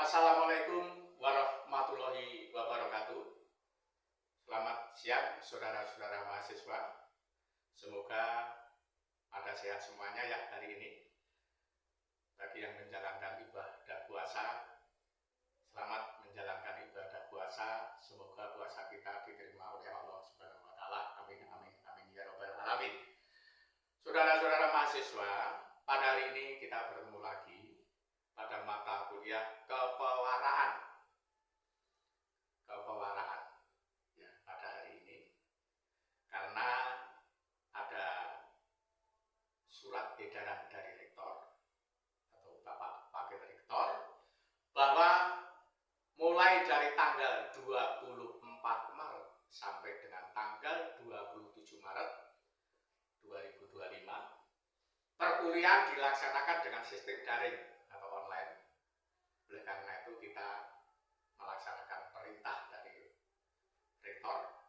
Assalamualaikum warahmatullahi wabarakatuh. Selamat siang saudara-saudara mahasiswa. Semoga pada sehat semuanya ya hari ini. Bagi yang menjalankan ibadah puasa, selamat menjalankan ibadah puasa. Semoga puasa kita diterima oleh Allah Subhanahu wa taala. Amin amin amin ya rabbal alamin. Saudara-saudara mahasiswa, pada hari ini kita bertemu lagi pada mata kuliah kepewaraan ya, pada hari ini karena ada surat edaran dari rektor atau Bapak Wakil Rektor bahwa mulai dari tanggal 24 Maret sampai dengan tanggal 27 Maret 2025 perkuliahan dilaksanakan dengan sistem daring atau online. Oleh karena itu kita melaksanakan perintah dari rektor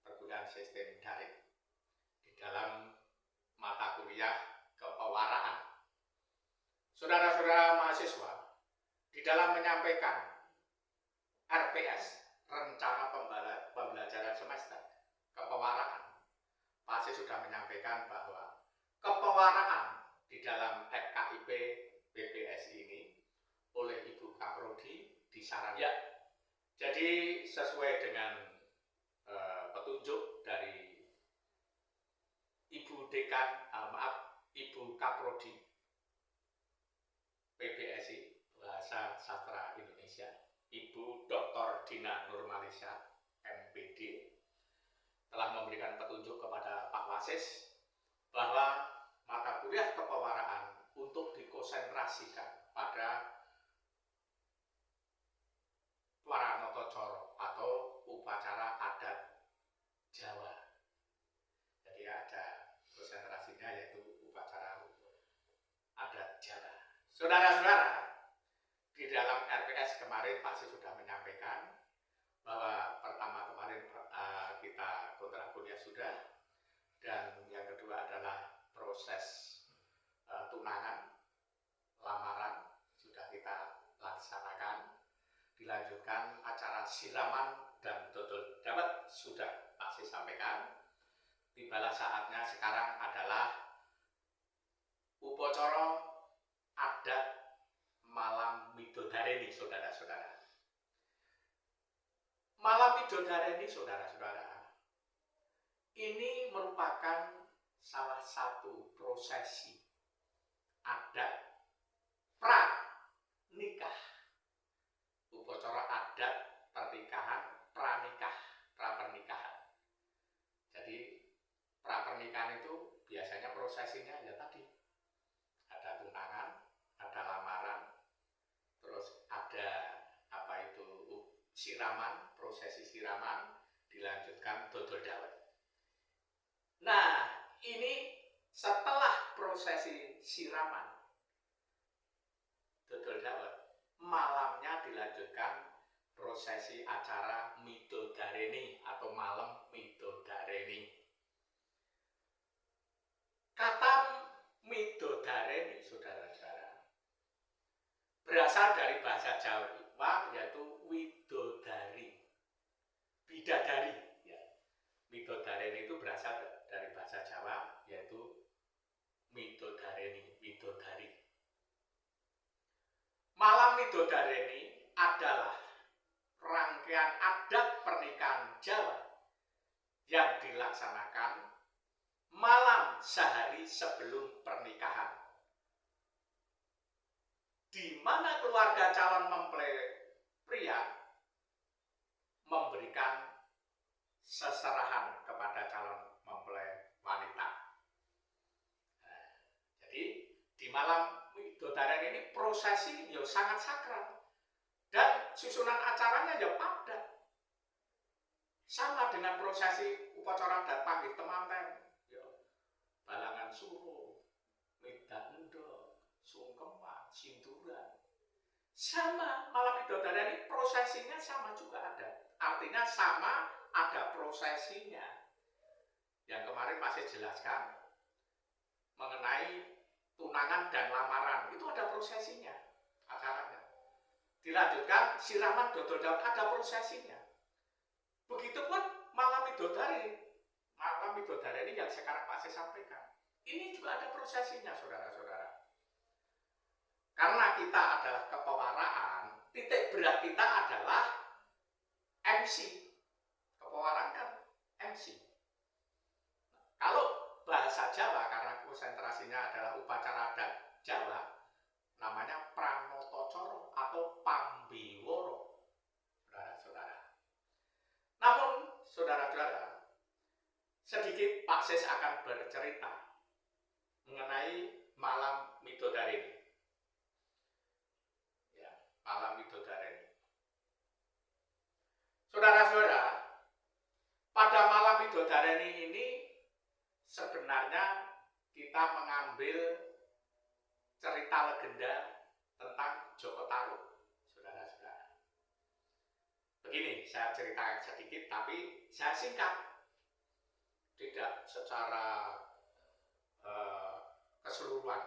perkuliahan sistem daring di dalam mata kuliah kepewaraan. Saudara-saudara mahasiswa, di dalam menyampaikan RPS, rencana pembelajaran semester kepewaraan, Pak Asih sudah menyampaikan bahwa kepewaraan di dalam FKIP BPS ini oleh Ibu Kaprodi disarankan. Ya, jadi sesuai dengan petunjuk dari Ibu Dekan, Ibu Kaprodi PBSI Bahasa Sastra Indonesia, Ibu Dr. Dina Nurmalisa MPD telah memberikan petunjuk kepada Pak Wasis bahwa mata kuliah kepewaraan untuk dikonsentrasikan pada Waranotocoro atau upacara adat Jawa. Jadi ada konsentrasinya yaitu upacara adat Jawa. Saudara-saudara, di dalam RPS kemarin Pak Asih sudah menyampaikan bahwa pertama kemarin kita kontrak kuliah sudah, dan yang kedua adalah proses tunangan, lamaran sudah kita laksanakan, dilanjutkan acara siraman dan dodol dawet sudah Pak Asih sampaikan. Tibalah saatnya sekarang adalah upacara adat Malam Midodareni, saudara-saudara. Malam Midodareni, saudara-saudara, ini merupakan salah satu prosesi adat pranikah, upacara adat pernikahan, prapernikahan. Jadi prapernikahan itu biasanya prosesinya ya tadi ada tunangan, ada lamaran, terus ada siraman, prosesi siraman, dilanjutkan dodol dawet. Nah, ini setelah prosesi siraman dodol dawet, malamnya dilanjutkan prosesi acara Midodareni atau malam Midodareni. Kata Midodareni, saudara-saudara, berasal dari bahasa Jawa yaitu widodari, bidadari. Midodareni itu berasal dari bahasa Jawa yaitu Midodareni, widodari. Malam Midodareni adalah rangkaian adat pernikahan Jawa yang dilaksanakan malam sehari sebelum pernikahan, di mana keluarga calon mempelai pria memberikan seserahan kepada calon mempelai wanita. Nah, jadi di malam Midodareni ini prosesi ya sangat sakral dan susunan acaranya ya padat, sama dengan prosesi upacara adat panggih temanten, ya balangan suruh, midak endok, sungkeman, sinduran. Sama malam Midodareni prosesinya sama juga ada. Artinya sama, ada prosesinya. Yang kemarin masih jelaskan mengenai tunangan dan lamaran, itu ada prosesinya, acaranya. dilanjutkan siraman dodol daun, ada prosesinya. Begitupun malam Midodari. Malam Midodari ini yang sekarang Pak saya sampaikan. Ini juga ada prosesinya, saudara-saudara. Karena kita adalah kepewaraan, titik berat kita adalah MC. Kepewaraan kan MC. Kalau bahasa Jawa, karena konsentrasinya adalah upacara adat Jawa, namanya Pranotocoro atau Pambiworo, saudara-saudara. Namun, saudara-saudara, sedikit Pak Sis akan bercerita mengenai malam Midodari ini. Ya, malam Midodari ini. Saudara-saudara, pada malam Midodari ini sebenarnya kita mengambil cerita legenda tentang Joko Tarub, saudara-saudara. Begini, saya ceritakan sedikit, tapi saya singkat, tidak secara keseluruhan.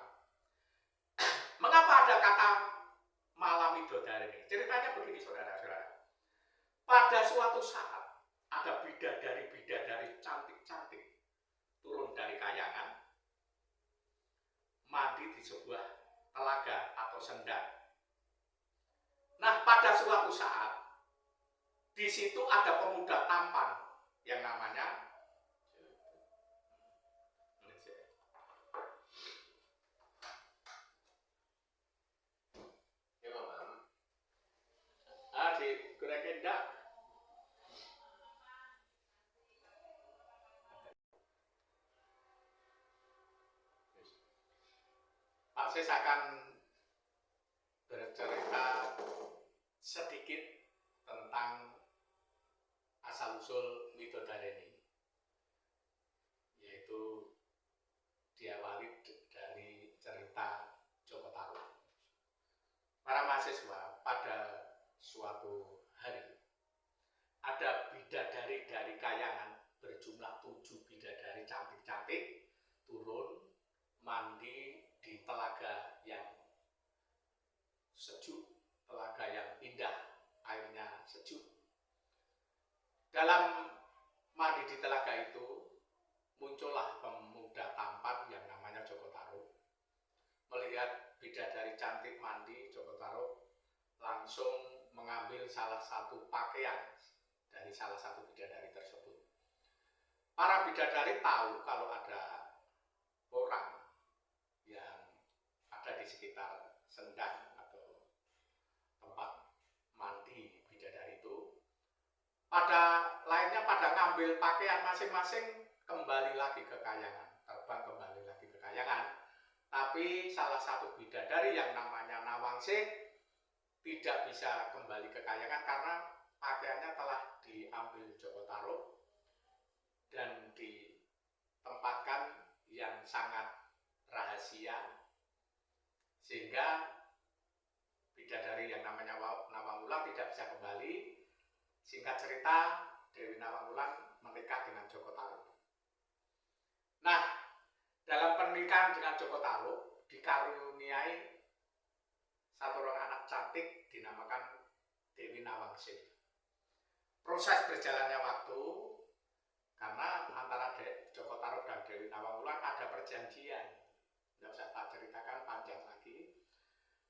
Mengapa ada kata malam Midodari ini? Ceritanya begini, saudara-saudara. Pada suatu saat ada bidadari-bidadari cantik-cantik turun dari kayangan, mandi di sebuah telaga atau sendang. Nah, pada suatu saat di situ ada pemuda tampan yang namanya di Gerekendak. Pak Sis akan bercerita sedikit tentang asal-usul Midodari ini, yaitu diawali dari cerita Joko Tarub. Para mahasiswa, pada suatu hari ada bidadari dari kayangan berjumlah 7 bidadari cantik-cantik turun mandi di telaga yang sejuk, telaga yang indah, airnya sejuk. Dalam mandi di telaga itu muncullah pemuda tampan yang namanya Joko Tarub. Melihat bidadari cantik mandi, Joko Tarub langsung mengambil salah satu pakaian dari salah satu bidadari tersebut. Para bidadari tahu kalau ada orang yang ada di sekitar sendang atau tempat mandi bidadari itu. Pada ngambil pakaian masing-masing, kembali lagi ke kayangan, terbang kembali lagi ke kayangan. Tapi salah satu bidadari yang namanya Nawangsih tidak bisa kembali ke kayangan karena pakaiannya telah diambil Joko Tarub dan ditempatkan yang sangat rahasia, sehingga bidadari yang namanya Nawangwulan tidak bisa kembali. Singkat cerita, Dewi Nawangwulan menikah dengan Joko Tarub. Nah, dalam pernikahan dengan Joko Tarub dikaruniai satu orang anak cantik dinamakan Dewi Nawangsih. Proses berjalannya waktu, karena antara Joko Tarub dan Dewi Nawangwulan ada perjanjian. Tidak usah tak ceritakan, panjang lagi.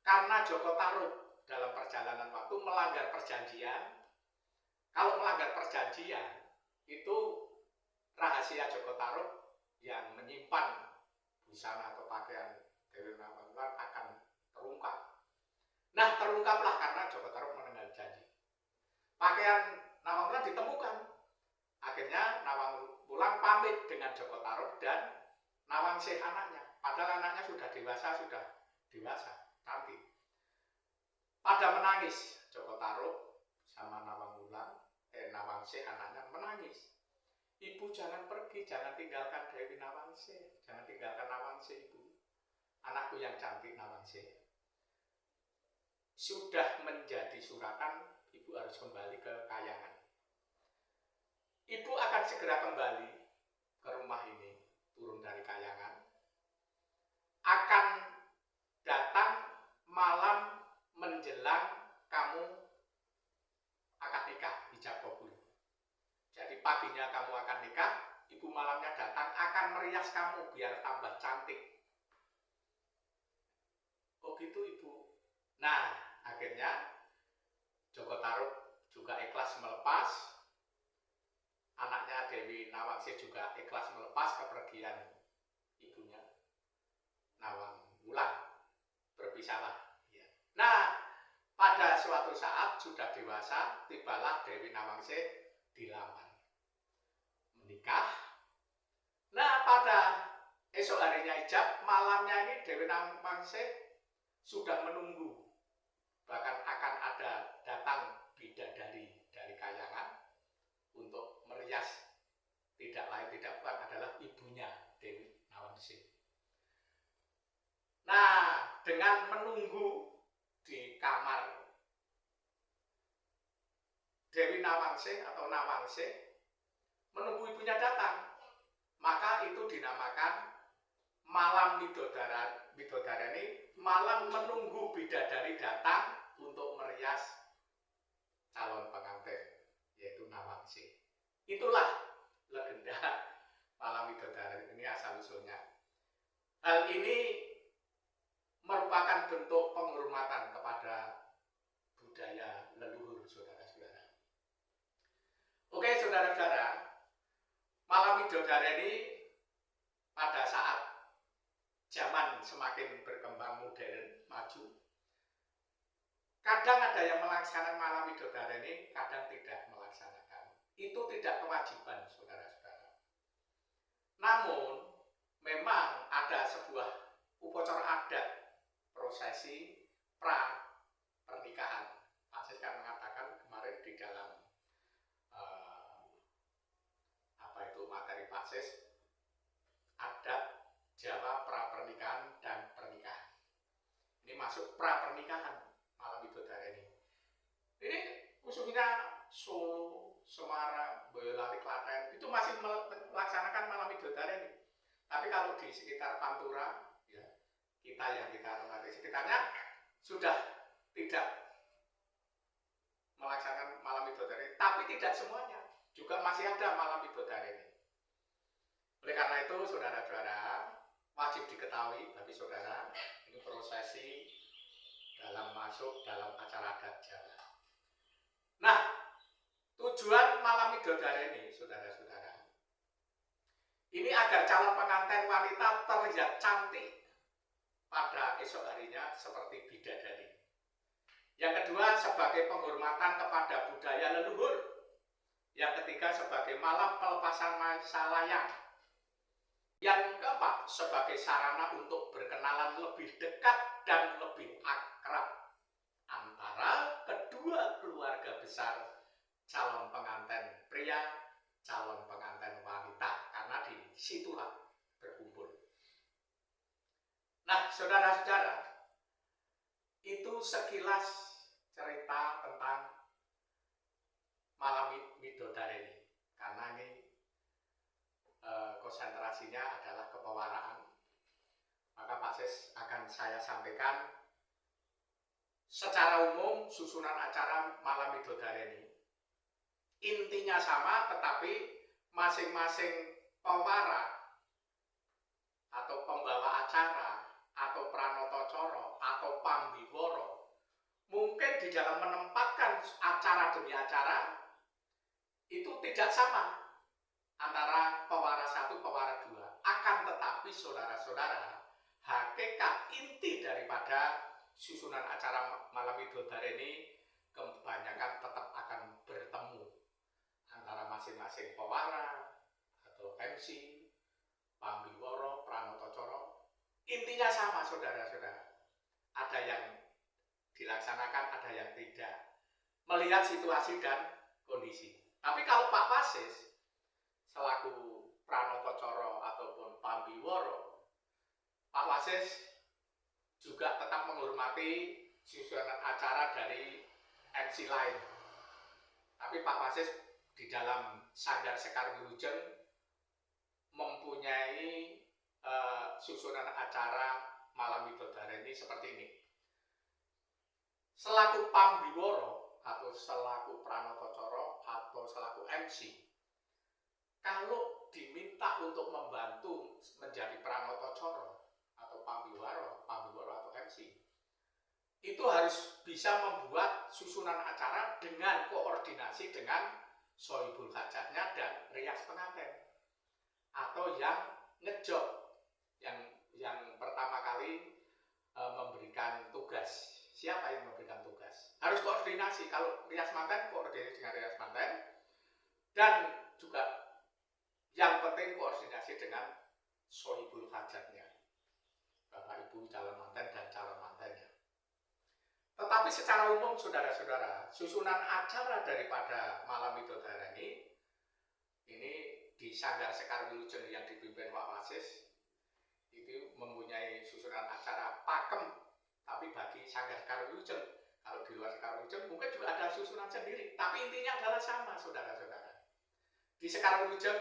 Karena Joko Tarub dalam perjalanan waktu melanggar perjanjian. Kalau melanggar perjanjian, itu rahasia Joko Tarub yang menyimpan busana atau pakaian Dewi Nawangwulan akan terungkap. Nah, terungkaplah karena Joko Tarub menengah janji. Pakaian Nawangwulan ditemukan. Akhirnya Nawangwulan pamit dengan Joko Tarub dan Nawangsih anaknya. Padahal anaknya sudah dewasa, cantik. Pada menangis, Joko Tarub sama Nawangsih anaknya menangis. Ibu jangan pergi, jangan tinggalkan Dewi Nawangsih, jangan tinggalkan Nawangsih, ibu. Anakku yang cantik Nawangsih. Sudah menjadi suratan, ibu harus kembali ke kayangan. Ibu akan segera kembali ke rumah ini, turun dari kayangan. Akan datang malam menjelang ibunya kamu akan nikah, ibu malamnya datang akan merias kamu biar tambah cantik. Oh gitu ibu. Nah, akhirnya Joko Tarub juga ikhlas melepas, anaknya Dewi Nawangsih juga ikhlas melepas kepergian ibunya Nawang Wulan, berpisahlah. Ya. Nah, pada suatu saat sudah dewasa, tibalah Dewi Nawangsih dilamar, menikah. Nah, pada esok harinya ijab, malamnya ini Dewi Nawangsih sudah menunggu, bahkan akan ada datang bidadari dari Kayangan untuk merias, tidak lain tidak bukan adalah ibunya Dewi Nawangsih. Nah, dengan menunggu di kamar Dewi Nawangsih atau Nawangsih, menunggu ibunya datang, maka itu dinamakan malam Midodareni, malam menunggu bidadari datang untuk merias calon pengantin, yaitu Nawangsih. Itulah legenda malam Midodareni ini asal usulnya. Hal ini merupakan bentuk penghormatan kepada budaya leluhur, saudara-saudara. Oke, saudara-saudara, malam Midodareni pada saat zaman semakin berkembang modern, maju, kadang ada yang melaksanakan malam Midodareni, kadang tidak melaksanakan. Itu tidak kewajiban, saudara-saudara. Namun, memang ada sebuah upacara adat, prosesi pra pernikahan. Pak Sis kan mengatakan kemarin di dalam materi Pak Sis, adat Jawa pra pernikahan dan pernikahan. Ini masuk pra pernikahan malam Midodareni. Ini khususnya Solo, Semarang, Boyolali, Klaten itu masih melaksanakan malam Midodareni. Tapi kalau di sekitar Pantura, ya, kita sekitarnya sudah tidak melaksanakan malam Midodareni. Tapi tidak semuanya, juga masih ada malam Midodareni. Oleh karena itu, saudara-saudara, wajib diketahui bagi saudara, ini prosesi dalam masuk dalam acara adat Jawa. Nah, tujuan malam Midodareni, saudara-saudara, ini agar calon pengantin wanita terlihat cantik pada esok harinya seperti bidadari. Yang kedua, sebagai penghormatan kepada budaya leluhur. Yang ketiga, sebagai malam pelepasan masa layang. Yang keempat, sebagai sarana untuk berkenalan lebih dekat dan lebih akrab antara kedua keluarga besar calon pengantin pria, calon pengantin wanita, karena di situlah berkumpul. Nah, saudara-saudara, itu sekilas cerita tentang malam Midodareni, karena ini konsentrasinya adalah kepewaraan. Maka Pak Sis akan saya sampaikan secara umum susunan acara malam Midodareni. Intinya sama, tetapi masing-masing pewara atau pembawa acara atau pranotocoro atau pambiworo mungkin di dalam menempatkan acara demi acara itu tidak sama antara pewara satu, pewara dua. Akan tetapi saudara-saudara, hakikat inti daripada susunan acara malam Midodareni kebanyakan tetap akan bertemu antara masing-masing pewara atau MC, pambiworo, pranotocoro. Intinya sama, saudara-saudara. Ada yang dilaksanakan, ada yang tidak, melihat situasi dan kondisi. Tapi kalau Pak Wasis selaku pranotocoro ataupun pambiworo, Pak Wasis juga tetap menghormati susunan acara dari MC lain. Tapi Pak Wasis di dalam Sanggar Sekar Wilujeng mempunyai susunan acara malam Midodareni seperti ini. Selaku pambiworo atau selaku pranotocoro atau selaku MC, kalau diminta untuk membantu menjadi Pranoto Coro atau Pambiwaro atau MC, itu harus bisa membuat susunan acara dengan koordinasi dengan sohibul hajatnya dan rias pengantin atau yang ngejob, yang pertama kali memberikan tugas. Siapa yang memberikan tugas? Harus koordinasi. Kalau rias manten, koordinasi dengan rias manten, dan juga yang penting koordinasi dengan sohibul hajatnya, Bapak Ibu calon manten dan calon mantennya. Tetapi secara umum, saudara-saudara, susunan acara daripada Malam Widodara ini di Sanggar Sekar Wilujeng yang dipimpin Pak Wasis, itu mempunyai susunan acara pakem. Tapi bagi Sanggar Sekar Wilujeng, kalau di luar Sekar Wilujeng mungkin juga ada susunan sendiri, tapi intinya adalah sama, saudara-saudara. Di Sekar Wilujeng,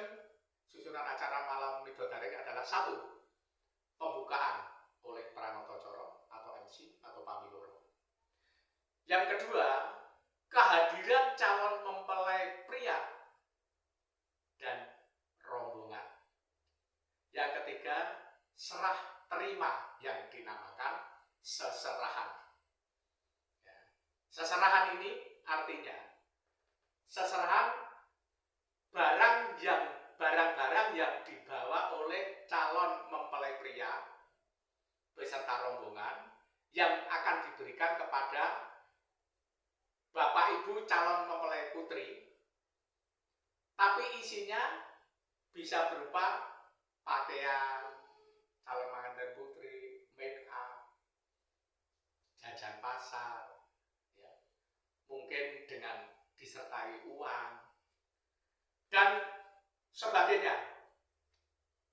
susunan acara Malam Widodara ini adalah satu, pembukaan oleh Pranoto Coro atau MC atau Pambiworo. Yang kedua, kehadiran calon mempelai pria dan rombongan. Yang ketiga, serah terima yang dinamakan seserahan. Seserahan ini artinya seserahan barang-barang yang dibawa oleh calon mempelai pria beserta rombongan yang akan diberikan kepada Bapak Ibu calon mempelai putri, tapi isinya bisa berupa pakaian calon pengantin putri, make up, jajan pasar, ya, mungkin dengan disertai uang dan sebagainya.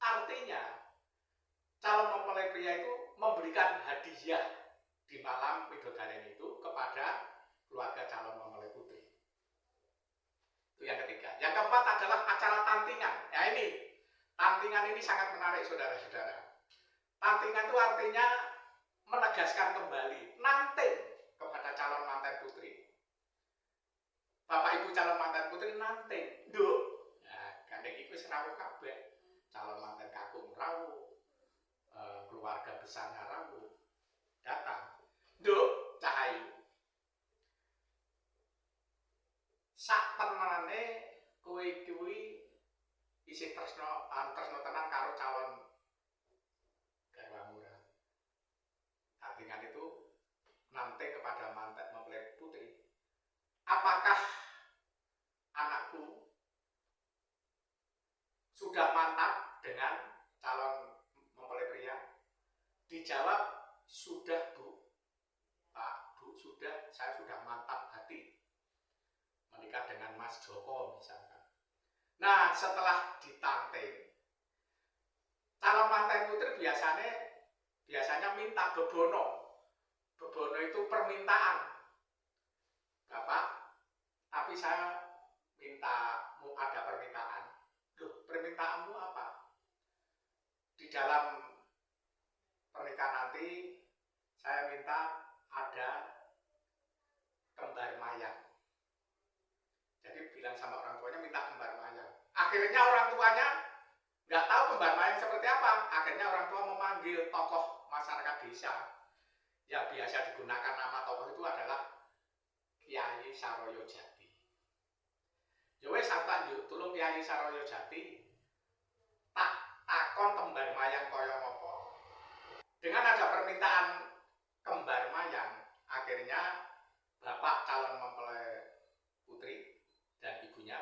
Artinya calon mempelai pria itu memberikan hadiah di Malam Widodara itu kepada keluarga calon mempelai putri. Itu yang ketiga. Yang keempat adalah acara tantingan. Ya, ini tantingan ini sangat menarik, saudara-saudara. Tantingan itu artinya menegaskan kembali, nanting kepada calon manten putri. Bapak Ibu calon manten putri nanting, nduk. Nah, gandeng iku wis rawuh kabeh. Calon manten kakung rawuh, keluarga besarnya rawuh. Datang, nduk, Cahayu. Sak tenane kowe kuwi isih tresno tenan karo calon garwamu. Tantingan itu nanti kepada manten mempelai putri, apakah anakku sudah mantap dengan calon mempelai pria? Dijawab, sudah Bu, Pak, Bu, sudah, saya sudah mantap hati menikah dengan Mas Joko misalkan. Nah, setelah ditanting, calon manten putri biasanya minta bebono. Bebono itu permintaan. Bapak, tapi saya ada permintaan. Loh, permintaanmu apa? Di dalam pernikahan nanti saya minta ada kembar mayang. Jadi bilang sama orang tuanya minta kembar mayang. Akhirnya orang tuanya nggak tahu kembar mayang seperti apa. Akhirnya orang tua memanggil tokoh masyarakat desa yang biasa digunakan nama tokoh itu adalah Kyai Saroyo Jati. Ya wis tak tulung Kyai Saroyo Jati. Tak takon kembar mayang kaya ngopo. Dengan ada permintaan kembar mayang, akhirnya bapak calon mempelai putri dan ibunya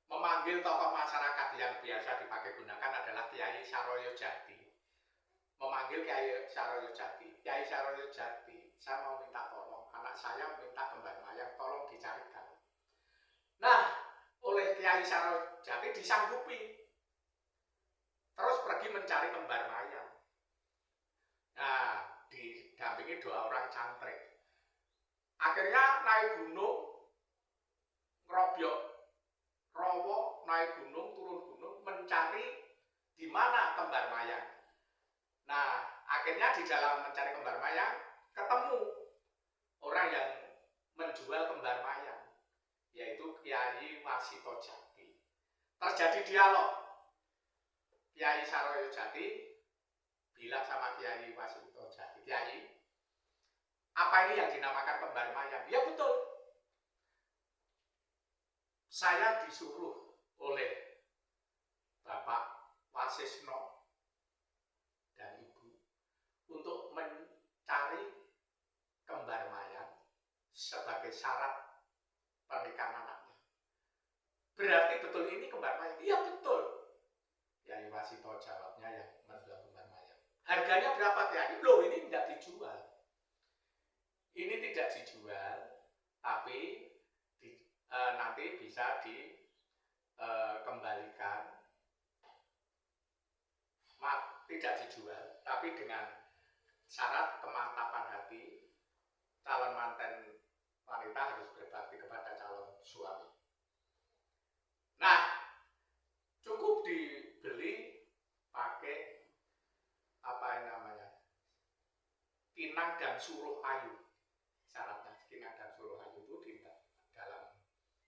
memanggil tokoh masyarakat yang biasa dipakai gunakan adalah Kyai Saroyo Jati. Memanggil Kyai Saroyo Jati, Kyai Saroyo Jati, saya mau minta tolong, anak saya minta kembar mayang, tolong dicarikan. Nah, oleh Kyai Saroyo Jati disanggupi, terus pergi mencari kembar mayang. Nah, didampingi 2 orang cantrik. Akhirnya naik gunung, ngerobyok rowo, naik gunung, turun gunung, mencari di mana kembar mayang. Nah, akhirnya di dalam mencari kembar mayang, ketemu orang yang menjual kembar mayang, yaitu Kyai Wasito Jati. terjadi dialog. Kiai Saroyo Jati bilang sama Kiai Wasinto Jati, Kiai, apa ini yang dinamakan kembar mayang? Ya betul. Saya disuruh oleh Bapak Wasisno dan Ibu untuk mencari kembar mayang sebagai syarat pernikahan anaknya. Berarti betul ini kembar mayang? Iya betul. Kiai Wasinto jawabnya yang menjual kembar mayang. Harganya berapa Kiai? Loh ini tidak dijual. Ini tidak dijual, tapi nanti bisa dikembalikan. Tidak dijual, tapi dengan syarat kemantapan hati, calon manten wanita harus berbakti kepada calon suami. Nah, cukup dibeli pakai apa yang namanya kinang dan suruh ayu. Syaratnya kinang dan suruh ayu itu di dalam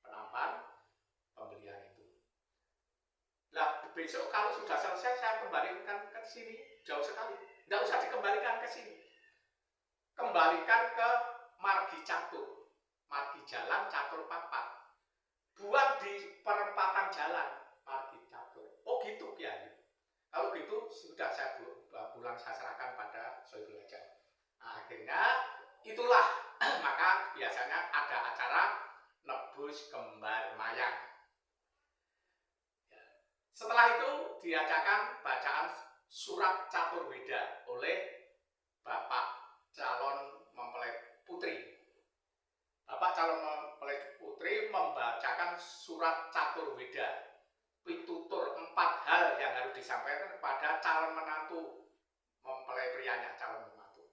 penampan pembelian itu. Nah, besok kalau sudah selesai saya kembalikan ke sini, jauh sekali. Tidak usah dikembalikan ke sini. Kembalikan ke margi catur, margi jalan catur papat. Buang di perempatan jalan margi catur. Oh gitu Kiai. Kalau gitu sudah saya pulang saya serahkan pada Soebul Hajat. Nah, akhirnya itulah maka biasanya ada acara nebus kembar mayang. Setelah itu diadakan bacaan surat catur weda oleh Bapak calon mempelai putri. Bapak calon mempelai putri membacakan surat catur weda, pitutur 4 hal yang harus disampaikan kepada calon menantu mempelai prianya, calon menantu.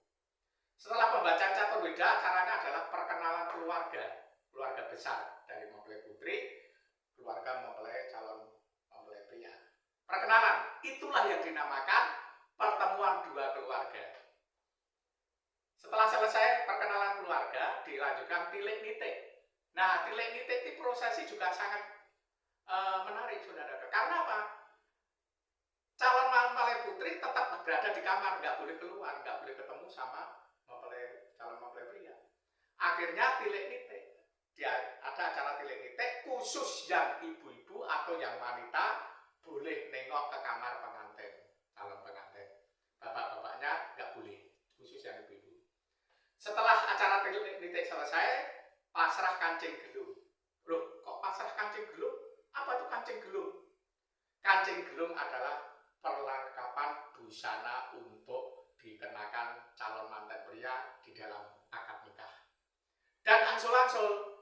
Setelah pembacaan catur weda, acaranya adalah perkenalan keluarga besar dari mempelai putri, keluarga mempelai calon mempelai pria. Perkenalan, itulah yang dinamakan pertemuan dua keluarga. Setelah selesai perkenalan keluarga, dilanjutkan tilik nitik. Nah, tilik nitik ini prosesi juga sangat menarik, saudara. Karena apa? Calon mempelai putri tetap berada di kamar, nggak boleh keluar, nggak boleh ketemu sama calon mempelai pria. Akhirnya tilik nitik. Ada acara tilik nitik khusus yang ibu-ibu atau yang wanita boleh nengok ke kamar pengantin, calon pengantin. Bapak-bapaknya nggak boleh, khusus yang ibu-ibu. Setelah acara tilik nitik selesai, pasrah kancing gelung. Loh, kok pasrah kancing gelung? Apa itu kancing gelung? Kancing gelung adalah perlengkapan busana untuk dikenakan calon manten pria di dalam akad nikah. Dan angsul-angsul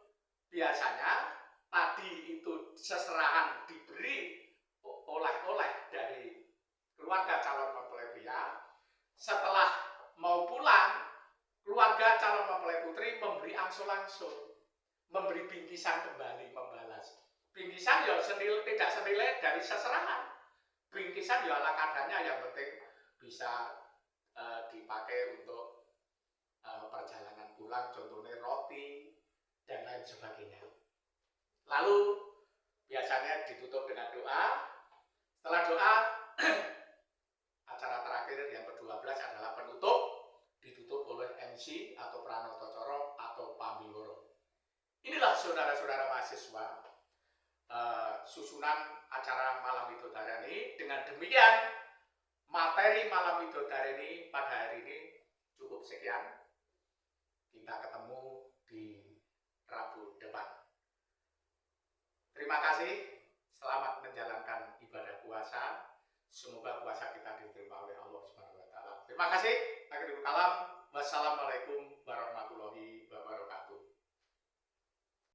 biasanya tadi itu seserahan diberi oleh-oleh dari keluarga calon mempelai pria. Setelah mau pulang, keluarga calon mempelai putri memberi angsul-angsul, memberi bingkisan kembali, membalas. Bingkisan ya tidak senilai dari seserahan. Bingkisan ya ala kadarnya, yang penting bisa dipakai untuk perjalanan pulang, contohnya roti dan lain sebagainya. Lalu biasanya ditutup dengan doa. Setelah doa, acara terakhir yang ke-12 adalah penutup, ditutup oleh MC atau Pranoto Coro atau Pambiworo. Inilah saudara-saudara mahasiswa susunan acara Malam Widodaren. Dengan demikian, materi Malam Widodaren pada hari ini cukup sekian. Kita ketemu di Rabu depan. Terima kasih. Selamat menjalankan ibadah puasa. Semoga puasa kita diterima oleh Allah Subhanahu wa taala. Terima kasih. Akhirul kalam. Wassalamualaikum